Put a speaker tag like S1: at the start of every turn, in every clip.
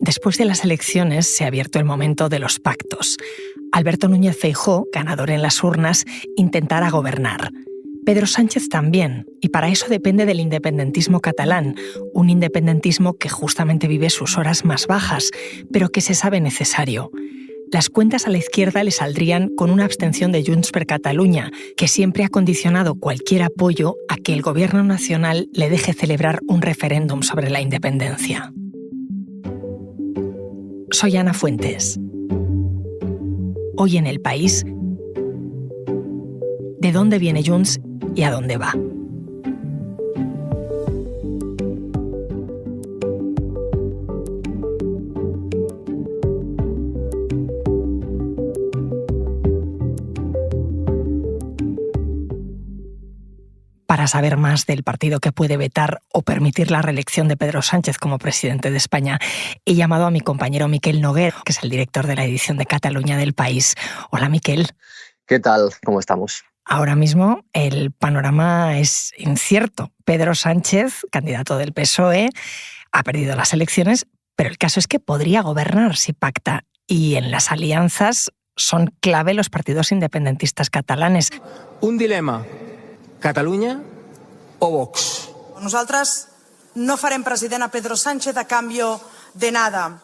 S1: Después de las elecciones se ha abierto el momento de los pactos. Alberto Núñez Feijóo, ganador en las urnas, intentará gobernar. Pedro Sánchez también, y para eso depende del independentismo catalán, un independentismo que justamente vive sus horas más bajas, pero que se sabe necesario. Las cuentas a la izquierda le saldrían con una abstención de Junts per Catalunya, que siempre ha condicionado cualquier apoyo a que el gobierno nacional le deje celebrar un referéndum sobre la independencia. Soy Ana Fuentes. Hoy en El País, ¿de dónde viene Junts y a dónde va? Para saber más del partido que puede vetar o permitir la reelección de Pedro Sánchez como presidente de España, he llamado a mi compañero Miquel Noguer, que es el director de la edición de Cataluña del País. Hola, Miquel.
S2: ¿Qué tal? ¿Cómo estamos?
S1: Ahora mismo el panorama es incierto. Pedro Sánchez, candidato del PSOE, ha perdido las elecciones, pero el caso es que podría gobernar si pacta. Y en las alianzas son clave los partidos independentistas catalanes.
S3: Un dilema. Catalunya o Vox?
S4: Nosaltres no farem president a Pedro Sánchez a cambio de nada.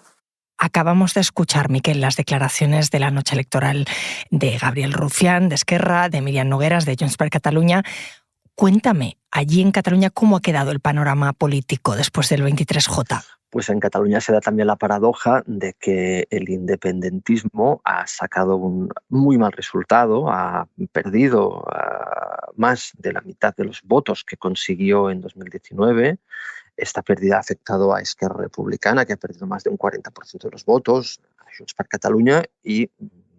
S1: Acabamos de escuchar, Miquel, las declaraciones de la noche electoral de Gabriel Rufián, de Esquerra, de Míriam Nogueras, de Junts per Catalunya. Cuéntame, allí en Cataluña, ¿cómo ha quedado el panorama político después del 23J?
S2: Pues en Cataluña se da también la paradoja de que el independentismo ha sacado un muy mal resultado, ha perdido más de la mitad de los votos que consiguió en 2019. Esta pérdida ha afectado a Esquerra Republicana, que ha perdido más de un 40% de los votos, a Junts per Catalunya y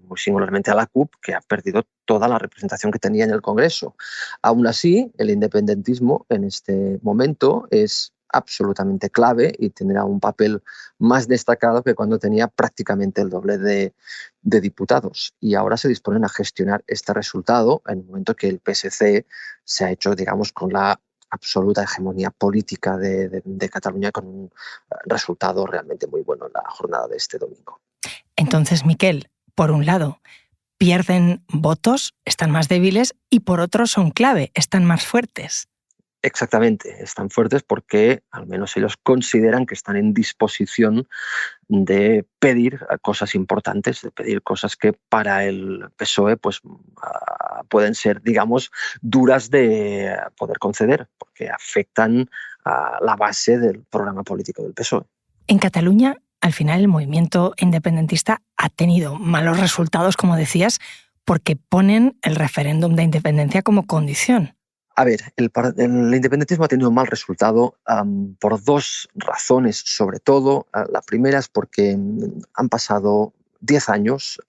S2: muy singularmente a la CUP, que ha perdido toda la representación que tenía en el Congreso. Aún así, el independentismo en este momento es absolutamente clave y tendrá un papel más destacado que cuando tenía prácticamente el doble de diputados. Y ahora se disponen a gestionar este resultado en el momento que el PSC se ha hecho, digamos, con la absoluta hegemonía política de Cataluña, con un resultado realmente muy bueno en la jornada de este domingo.
S1: Entonces, Miquel, por un lado, pierden votos, están más débiles, y por otro son clave, están más fuertes.
S2: Exactamente, están fuertes porque al menos ellos consideran que están en disposición de pedir cosas importantes, de pedir cosas que para el PSOE pues, pueden ser, digamos, duras de poder conceder, porque afectan a la base del programa político del PSOE.
S1: En Cataluña, al final, el movimiento independentista ha tenido malos resultados, como decías, porque ponen el referéndum de independencia como condición.
S2: A ver, el independentismo ha tenido un mal resultado por dos razones, sobre todo. La primera es porque han pasado 10 años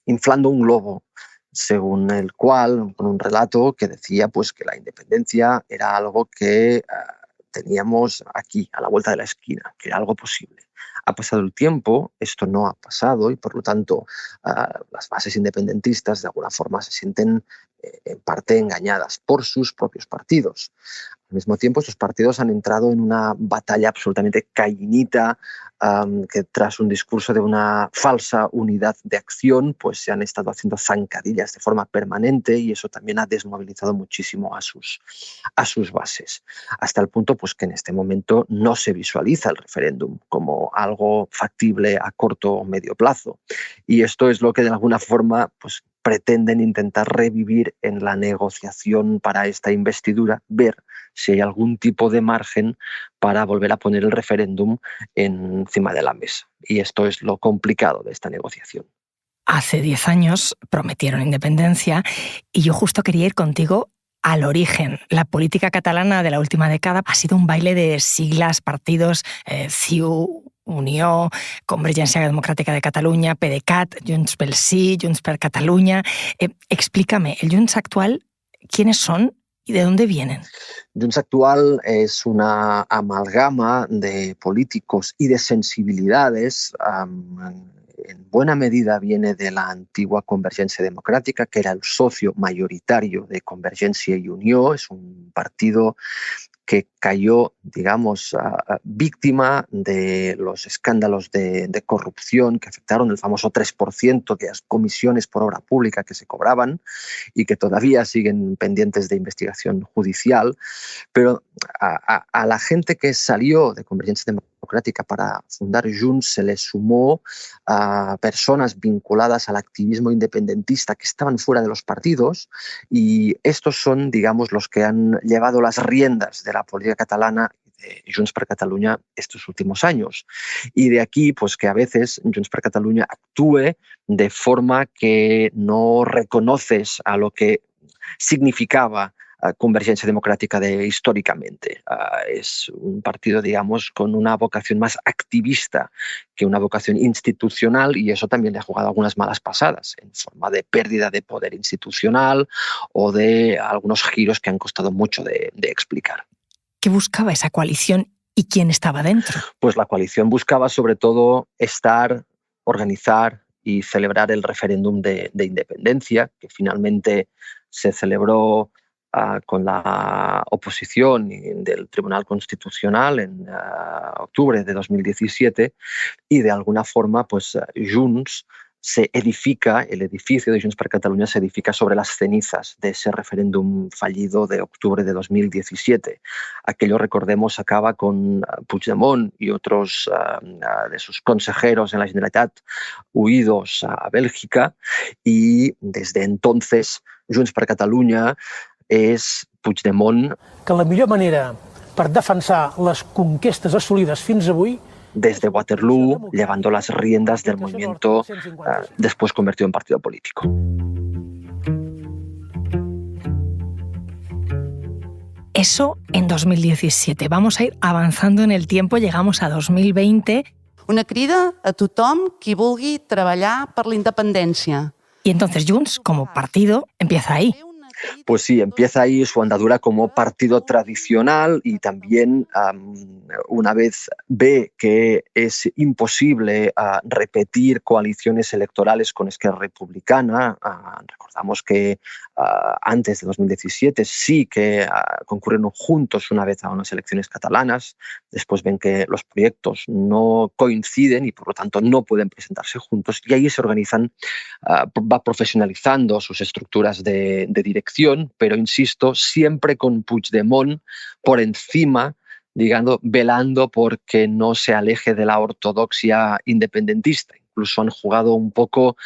S2: inflando un globo, según el cual, con un relato que decía pues, que la independencia era algo que teníamos aquí, a la vuelta de la esquina, que era algo posible. Ha pasado el tiempo, esto no ha pasado y por lo tanto las bases independentistas de alguna forma se sienten en parte engañadas por sus propios partidos. Al mismo tiempo, estos partidos han entrado en una batalla absolutamente caínita que tras un discurso de una falsa unidad de acción, pues se han estado haciendo zancadillas de forma permanente y eso también ha desmovilizado muchísimo a sus bases. Hasta el punto pues, que en este momento no se visualiza el referéndum como algo factible a corto o medio plazo. Y esto es lo que de alguna forma pues, pretenden intentar revivir en la negociación para esta investidura, ver si hay algún tipo de margen para volver a poner el referéndum encima de la mesa. Y esto es lo complicado de esta negociación.
S1: Hace 10 años prometieron independencia y yo justo quería ir contigo al origen. La política catalana de la última década ha sido un baile de siglas, partidos, CiU, Unió, Convergència Democràtica de Catalunya, PDeCAT, Junts pel Sí, Junts per Catalunya. Explícame, el Junts actual, ¿quiénes son y de dónde vienen?
S2: Junts actual es una amalgama de políticos y de sensibilidades. En buena medida viene de la antigua Convergència Democràtica, que era el socio mayoritario de Convergència y Unió. Es un partido que cayó, digamos, víctima de los escándalos de corrupción que afectaron el famoso 3% de las comisiones por obra pública que se cobraban y que todavía siguen pendientes de investigación judicial. Pero a la gente que salió de Convergencia Democrática para fundar Junts se le sumó a personas vinculadas al activismo independentista que estaban fuera de los partidos, y estos son, digamos, los que han llevado las riendas de la política catalana de Junts per Catalunya estos últimos años. Y de aquí, pues, que a veces Junts per Catalunya actúe de forma que no reconoces a lo que significaba Convergencia Democrática históricamente. Es un partido, digamos, con una vocación más activista que una vocación institucional, y eso también le ha jugado algunas malas pasadas en forma de pérdida de poder institucional o de algunos giros que han costado mucho de explicar.
S1: ¿Qué buscaba esa coalición y quién estaba dentro?
S2: Pues la coalición buscaba sobre todo organizar y celebrar el referéndum de independencia, que finalmente se celebró con la oposición del Tribunal Constitucional en octubre de 2017, y de alguna forma, pues, Junts se edifica, el edificio de Junts per Catalunya se edifica sobre las cenizas de ese referéndum fallido de octubre de 2017. Aquello, recordemos, acaba con Puigdemont y otros de sus consejeros en la Generalitat huidos a Bélgica, y desde entonces Junts per Catalunya és Puigdemont.
S5: Que la millor manera per defensar les conquestes assolides fins avui
S2: desde Waterloo, llevando las riendas del movimiento después convertido en partido político.
S1: Eso en 2017. Vamos a ir avanzando en el tiempo, llegamos a 2020.
S6: Una crida a tothom qui vulgui treballar per la independència.
S1: Y entonces Junts, como partido, empieza ahí.
S2: Pues sí, empieza ahí su andadura como partido tradicional, y también una vez ve que es imposible repetir coaliciones electorales con Esquerra Republicana. Recordamos que antes de 2017 sí que concurrieron juntos una vez a unas elecciones catalanas. Después ven que los proyectos no coinciden y por lo tanto no pueden presentarse juntos, y ahí se organizan, va profesionalizando sus estructuras de dirección, pero insisto, siempre con Puigdemont por encima, digamos, velando porque no se aleje de la ortodoxia independentista. Incluso han jugado un poco,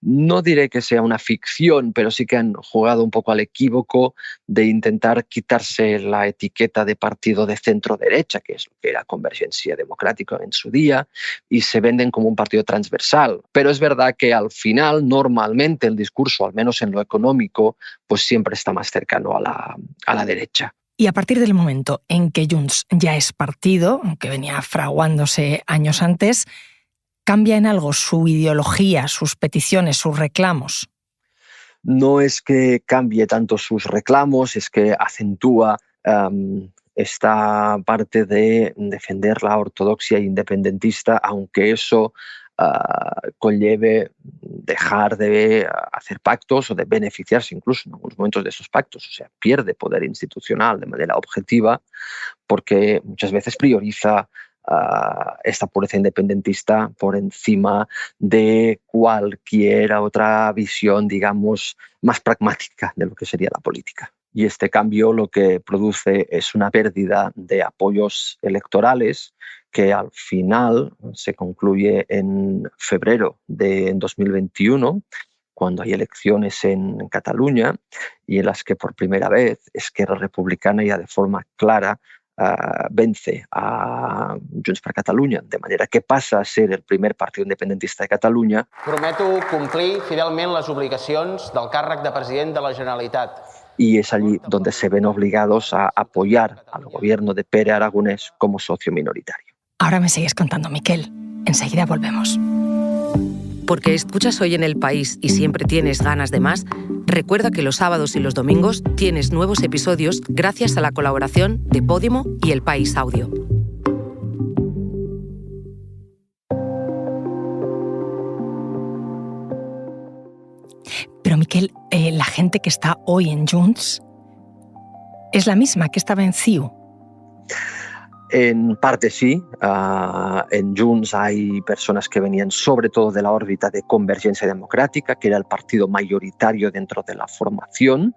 S2: no diré que sea una ficción, pero sí que han jugado un poco al equívoco de intentar quitarse la etiqueta de partido de centro-derecha, que es lo que era Convergencia Democrática en su día, y se venden como un partido transversal. Pero es verdad que al final, normalmente, el discurso, al menos en lo económico, pues siempre está más cercano a la derecha.
S1: Y a partir del momento en que Junts ya es partido, aunque venía fraguándose años antes, ¿cambia en algo su ideología, sus peticiones, sus reclamos?
S2: No es que cambie tanto sus reclamos, es que acentúa esta parte de defender la ortodoxia independentista, aunque eso conlleve dejar de hacer pactos o de beneficiarse incluso en algunos momentos de esos pactos. O sea, pierde poder institucional de manera objetiva porque muchas veces prioriza esta pureza independentista por encima de cualquier otra visión, digamos, más pragmática de lo que sería la política. Y este cambio lo que produce es una pérdida de apoyos electorales que al final se concluye en febrero de 2021, cuando hay elecciones en Cataluña y en las que por primera vez Esquerra Republicana ya de forma clara vence a Junts per Catalunya, de manera que passa a ser el primer partido independentista de Catalunya.
S7: Prometo complir fidelment les obligacions del càrrec de president de la Generalitat.
S2: Y es allí donde se ven obligados a apoyar al gobierno de Pere Aragonés como socio minoritario.
S1: Ahora me sigues contando, Miquel. Enseguida volvemos.
S8: Porque escuchas Hoy en El País y siempre tienes ganas de más, recuerda que los sábados y los domingos tienes nuevos episodios gracias a la colaboración de Podimo y El País Audio.
S1: Pero, Miquel, la gente que está hoy en Junts es la misma que estaba en CiU.
S2: En parte sí, en Junts hay personas que venían sobre todo de la órbita de Convergencia Democrática, que era el partido mayoritario dentro de la formación.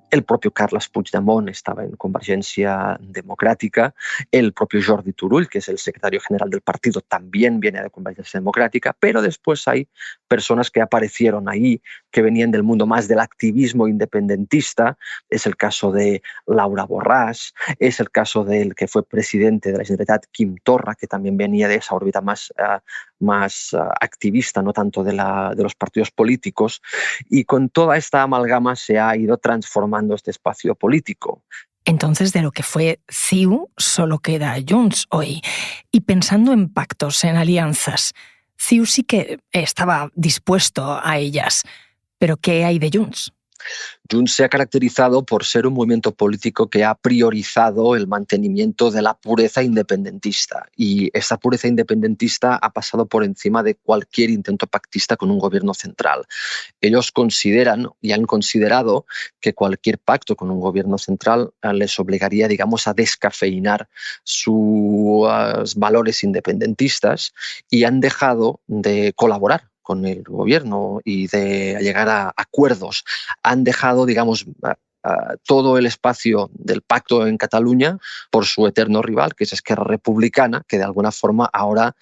S2: El propio Carles Puigdemont estaba en Convergencia Democrática, el propio Jordi Turull, que es el secretario general del partido, también viene de Convergencia Democrática, pero después hay personas que aparecieron ahí, que venían del mundo más del activismo independentista. Es el caso de Laura Borràs, es el caso del que fue presidente de la Generalitat, Quim Torra, que también venía de esa órbita más activista, no tanto de los partidos políticos, y con toda esta amalgama se ha ido transformando este espacio político.
S1: Entonces, de lo que fue CiU solo queda Junts hoy. Y pensando en pactos, en alianzas, CiU sí que estaba dispuesto a ellas. ¿Pero qué hay de Junts?
S2: Junts se ha caracterizado por ser un movimiento político que ha priorizado el mantenimiento de la pureza independentista, y esa pureza independentista ha pasado por encima de cualquier intento pactista con un gobierno central. Ellos consideran y han considerado que cualquier pacto con un gobierno central les obligaría, digamos, a descafeinar sus valores independentistas, y han dejado de colaborar con el gobierno y de llegar a acuerdos. Han dejado, digamos, todo el espacio del pacto en Cataluña por su eterno rival, que es Esquerra Republicana, que de alguna forma ahora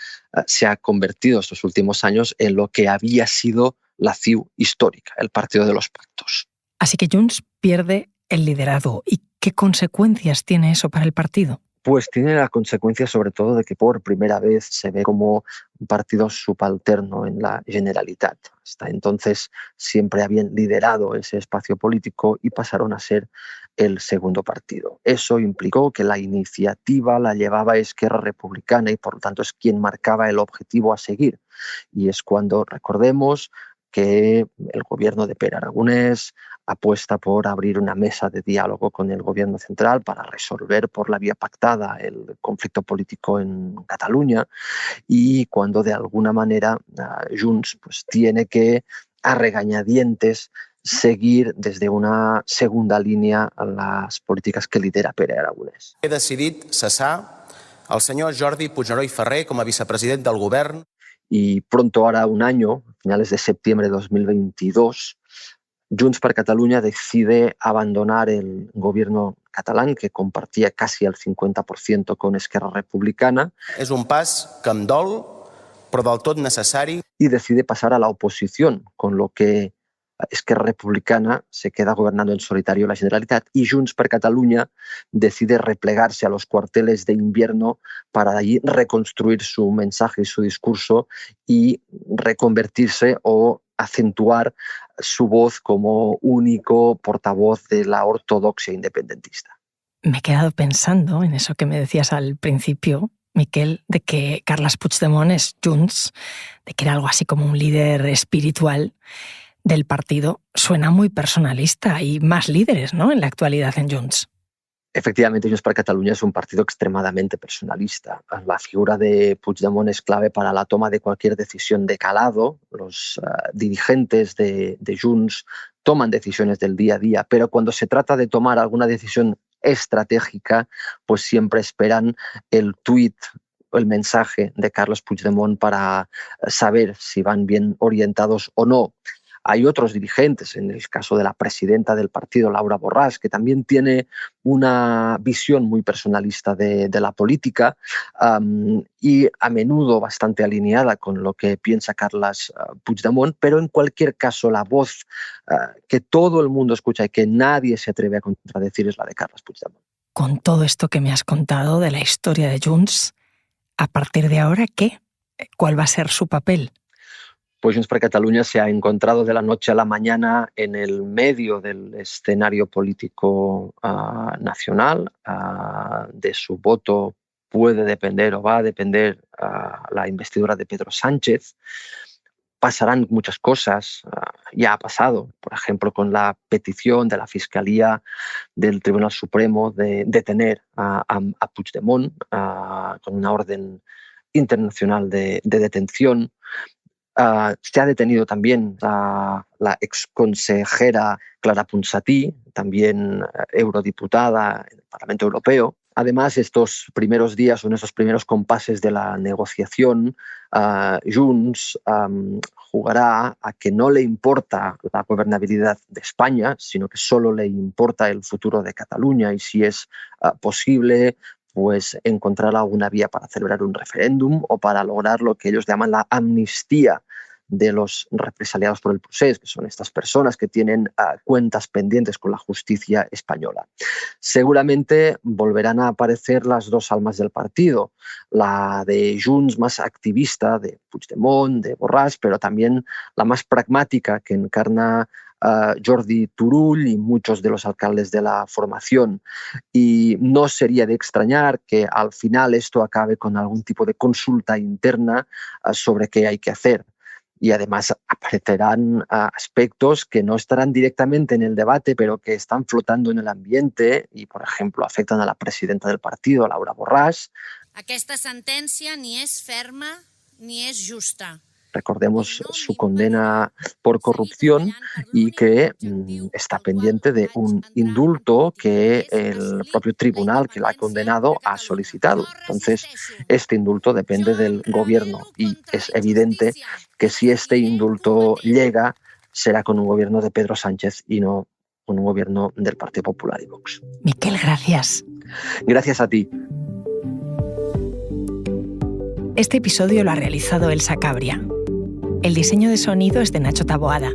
S2: se ha convertido estos últimos años en lo que había sido la CiU histórica, el partido de los pactos.
S1: Así que Junts pierde el liderazgo. ¿Y qué consecuencias tiene eso para el partido?
S2: Pues tiene la consecuencia sobre todo de que por primera vez se ve como un partido subalterno en la Generalitat. Hasta entonces siempre habían liderado ese espacio político y pasaron a ser el segundo partido. Eso implicó que la iniciativa la llevaba Esquerra Republicana y por lo tanto es quien marcaba el objetivo a seguir. Y es cuando, recordemos, que el gobierno de Pere Aragonès apuesta por abrir una mesa de diálogo con el gobierno central para resolver por la vía pactada el conflicto político en Cataluña, y cuando de alguna manera Junts pues tiene que, a regañadientes, seguir desde una segunda línea a las políticas que lidera Pere Aragonès.
S7: He decidit cessar el senyor Jordi Puigneró i Ferrer com a vicepresident del govern.
S2: Y pronto, ahora un año, a finales de septiembre de 2022, Junts per Catalunya decide abandonar el gobierno catalán, que compartía casi el 50% con Esquerra Republicana.
S7: És un pas que em dol, però del tot necessari.
S2: Y decide pasar a la oposición, con lo que Esquerra Republicana se queda gobernando en solitario la Generalitat, y Junts per Catalunya decide replegarse a los cuarteles de invierno para allí reconstruir su mensaje y su discurso y reconvertirse o acentuar su voz como único portavoz de la ortodoxia independentista.
S1: Me he quedado pensando en eso que me decías al principio, Miquel, de que Carles Puigdemont es Junts, de que era algo así como un líder espiritual del partido. Suena muy personalista. Hay más líderes, ¿no?, en la actualidad en Junts.
S2: Efectivamente, Junts per Catalunya es un partido extremadamente personalista. La figura de Puigdemont es clave para la toma de cualquier decisión de calado. Los dirigentes de Junts toman decisiones del día a día, pero cuando se trata de tomar alguna decisión estratégica, pues siempre esperan el tuit o el mensaje de Carles Puigdemont para saber si van bien orientados o no. Hay otros dirigentes, en el caso de la presidenta del partido, Laura Borràs, que también tiene una visión muy personalista de la política y a menudo bastante alineada con lo que piensa Carles Puigdemont, pero en cualquier caso la voz que todo el mundo escucha y que nadie se atreve a contradecir es la de Carles Puigdemont.
S1: Con todo esto que me has contado de la historia de Junts, ¿a partir de ahora qué? ¿Cuál va a ser su papel?
S2: Pues Junts per Catalunya se ha encontrado de la noche a la mañana en el medio del escenario político nacional. De su voto puede depender o va a depender la investidura de Pedro Sánchez. Pasarán muchas cosas, ya ha pasado, por ejemplo, con la petición de la Fiscalía del Tribunal Supremo de detener a Puigdemont con una orden internacional de detención. Se ha detenido también a la exconsejera Clara Ponsatí, también eurodiputada en el Parlamento Europeo. Además, estos primeros días o en estos primeros compases de la negociación, Junts jugará a que no le importa la gobernabilidad de España, sino que solo le importa el futuro de Cataluña y si es posible, pues encontrar alguna vía para celebrar un referéndum o para lograr lo que ellos llaman la amnistía de los represaliados por el procés, que son estas personas que tienen cuentas pendientes con la justicia española. Seguramente volverán a aparecer las dos almas del partido, la de Junts más activista, de Puigdemont, de Borràs, pero también la más pragmática que encarna Jordi Turull y muchos de los alcaldes de la formación. Y no sería de extrañar que al final esto acabe con algún tipo de consulta interna sobre qué hay que hacer. Y además aparecerán aspectos que no estarán directamente en el debate, pero que están flotando en el ambiente y, por ejemplo, afectan a la presidenta del partido, Laura Borràs.
S9: Aquesta sentència ni és ferma ni és justa.
S2: Recordemos su condena por corrupción y que está pendiente de un indulto que el propio tribunal que la ha condenado ha solicitado. Entonces, este indulto depende del gobierno y es evidente que si este indulto llega, será con un gobierno de Pedro Sánchez y no con un gobierno del Partido Popular y Vox.
S1: Miquel, gracias.
S2: Gracias a ti.
S1: Este episodio lo ha realizado Elsa Cabria. El diseño de sonido es de Nacho Taboada,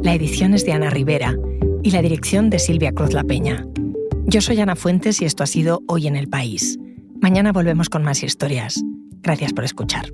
S1: la edición es de Ana Rivera y la dirección de Silvia Cruz La Peña. Yo soy Ana Fuentes y esto ha sido Hoy en el País. Mañana volvemos con más historias. Gracias por escuchar.